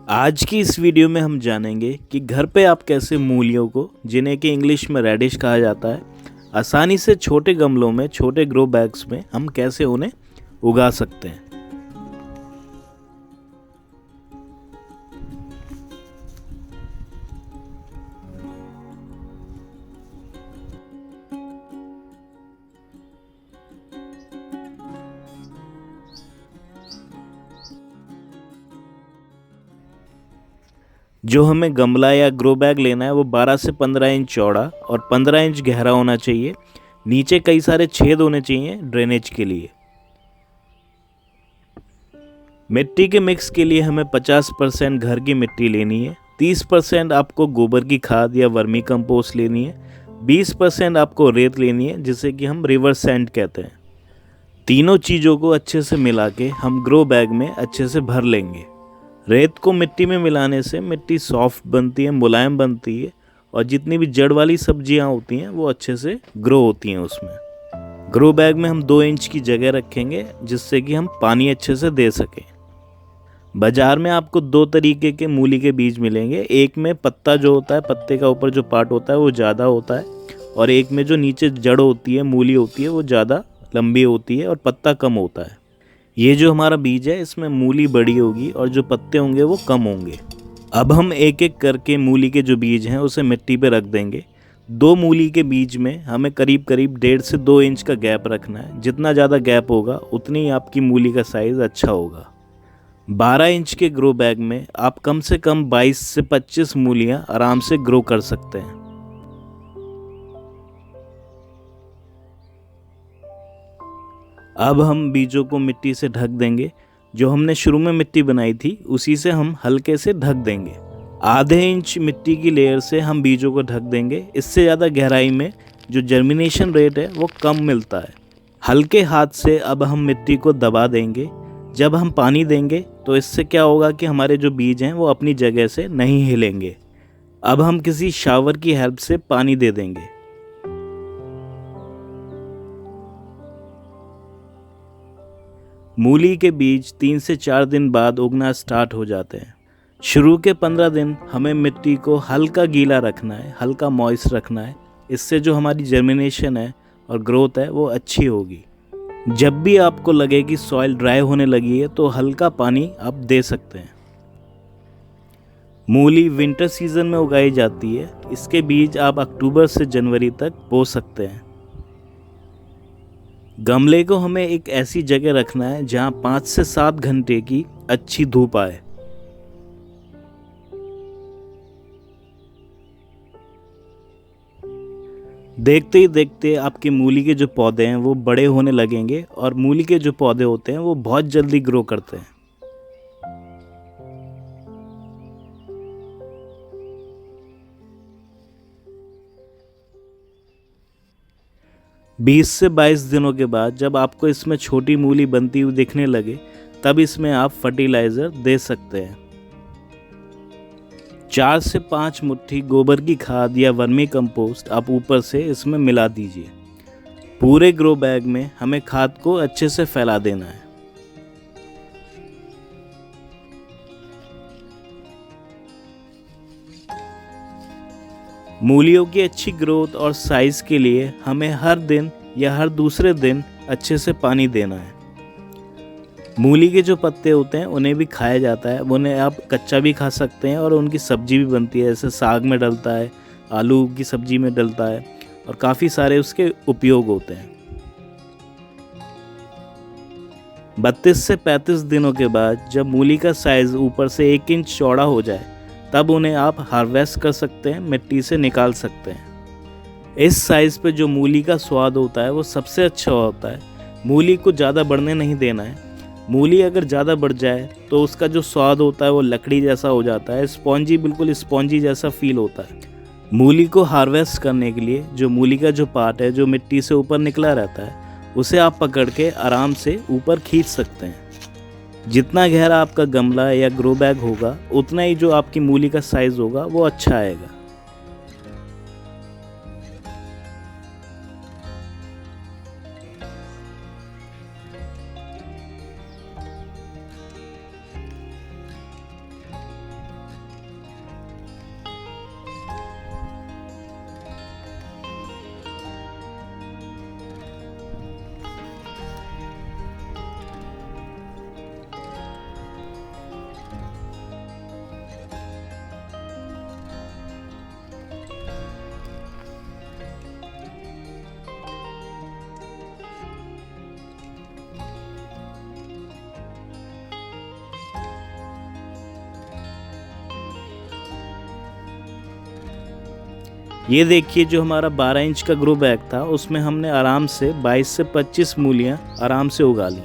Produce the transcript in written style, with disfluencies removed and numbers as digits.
आज की इस वीडियो में हम जानेंगे कि घर पे आप कैसे मूलियों को, जिन्हें कि इंग्लिश में रेडिश कहा जाता है, आसानी से छोटे गमलों में, छोटे ग्रो बैग्स में हम कैसे उन्हें उगा सकते हैं। जो हमें गमला या ग्रो बैग लेना है वो 12 से 15 इंच चौड़ा और 15 इंच गहरा होना चाहिए। नीचे कई सारे छेद होने चाहिए ड्रेनेज के लिए। मिट्टी के मिक्स के लिए हमें 50% घर की मिट्टी लेनी है, 30% आपको गोबर की खाद या वर्मी कंपोस्ट लेनी है, 20% आपको रेत लेनी है जिसे कि हम रिवर सैंड कहते हैं। तीनों चीज़ों को अच्छे से मिला के हम ग्रो बैग में अच्छे से भर लेंगे। रेत को मिट्टी में मिलाने से मिट्टी सॉफ्ट बनती है, मुलायम बनती है और जितनी भी जड़ वाली सब्जियां होती हैं वो अच्छे से ग्रो होती हैं उसमें। ग्रो बैग में हम 2 इंच की जगह रखेंगे जिससे कि हम पानी अच्छे से दे सकें। बाजार में आपको 2 तरीके के मूली के बीज मिलेंगे। एक में पत्ता जो होता है, पत्ते का ऊपर जो पार्ट होता है वो ज़्यादा होता है, और एक में जो नीचे जड़ होती है, मूली होती है, वो ज़्यादा लंबी होती है और पत्ता कम होता है। ये जो हमारा बीज है इसमें मूली बड़ी होगी और जो पत्ते होंगे वो कम होंगे। अब हम एक एक करके मूली के जो बीज हैं उसे मिट्टी पे रख देंगे। 2 मूली के बीज में हमें करीब करीब 1.5 से 2 इंच का गैप रखना है। जितना ज़्यादा गैप होगा उतनी ही आपकी मूली का साइज़ अच्छा होगा। 12 इंच के ग्रो बैग में आप कम से कम 22 से 25 मूलियाँ आराम से ग्रो कर सकते हैं। अब हम बीजों को मिट्टी से ढक देंगे। जो हमने शुरू में मिट्टी बनाई थी उसी से हम हल्के से ढक देंगे। आधे इंच मिट्टी की लेयर से हम बीजों को ढक देंगे। इससे ज़्यादा गहराई में जो जर्मिनेशन रेट है वो कम मिलता है। हल्के हाथ से अब हम मिट्टी को दबा देंगे। जब हम पानी देंगे तो इससे क्या होगा कि हमारे जो बीज हैं वो अपनी जगह से नहीं हिलेंगे। अब हम किसी शावर की हेल्प से पानी दे देंगे। मूली के बीज 3 से 4 दिन बाद उगना स्टार्ट हो जाते हैं। शुरू के 15 दिन हमें मिट्टी को हल्का गीला रखना है, हल्का मॉइस्ट रखना है। इससे जो हमारी जर्मिनेशन है और ग्रोथ है वो अच्छी होगी। जब भी आपको लगे कि सॉइल ड्राई होने लगी है तो हल्का पानी आप दे सकते हैं। मूली विंटर सीजन में उगाई जाती है। इसके बीज आप अक्टूबर से जनवरी तक बो सकते हैं। गमले को हमें एक ऐसी जगह रखना है जहां 5 से 7 घंटे की अच्छी धूप आए। देखते ही देखते आपकी मूली के जो पौधे हैं वो बड़े होने लगेंगे और मूली के जो पौधे होते हैं वो बहुत जल्दी ग्रो करते हैं। बीस से 22 दिनों के बाद जब आपको इसमें छोटी मूली बनती हुई दिखने लगे तब इसमें आप फर्टिलाइज़र दे सकते हैं। 4 से 5 मुट्ठी गोबर की खाद या वर्मी कंपोस्ट आप ऊपर से इसमें मिला दीजिए। पूरे ग्रो बैग में हमें खाद को अच्छे से फैला देना है। मूलियों की अच्छी ग्रोथ और साइज के लिए हमें हर दिन या हर दूसरे दिन अच्छे से पानी देना है। मूली के जो पत्ते होते हैं उन्हें भी खाया जाता है। उन्हें आप कच्चा भी खा सकते हैं और उनकी सब्जी भी बनती है, जैसे साग में डलता है, आलू की सब्जी में डलता है और काफ़ी सारे उसके उपयोग होते हैं। 32 से 35 दिनों के बाद जब मूली का साइज़ ऊपर से 1 इंच चौड़ा हो जाए तब उन्हें आप हार्वेस्ट कर सकते हैं, मिट्टी से निकाल सकते हैं। इस साइज़ पे जो मूली का स्वाद होता है वो सबसे अच्छा होता है। मूली को ज़्यादा बढ़ने नहीं देना है। मूली अगर ज़्यादा बढ़ जाए तो उसका जो स्वाद होता है वो लकड़ी जैसा हो जाता है, स्पॉन्जी, बिल्कुल स्पॉन्जी जैसा फील होता है। मूली को हार्वेस्ट करने के लिए जो मूली का जो पार्ट है जो मिट्टी से ऊपर निकला रहता है उसे आप पकड़ के आराम से ऊपर खींच सकते हैं। जितना गहरा आपका गमला या ग्रो बैग होगा उतना ही जो आपकी मूली का साइज़ होगा वो अच्छा आएगा। ये देखिए जो हमारा 12 इंच का ग्रो बैग था उसमें हमने आराम से 22 से 25 मूलियाँ आराम से उगा ली।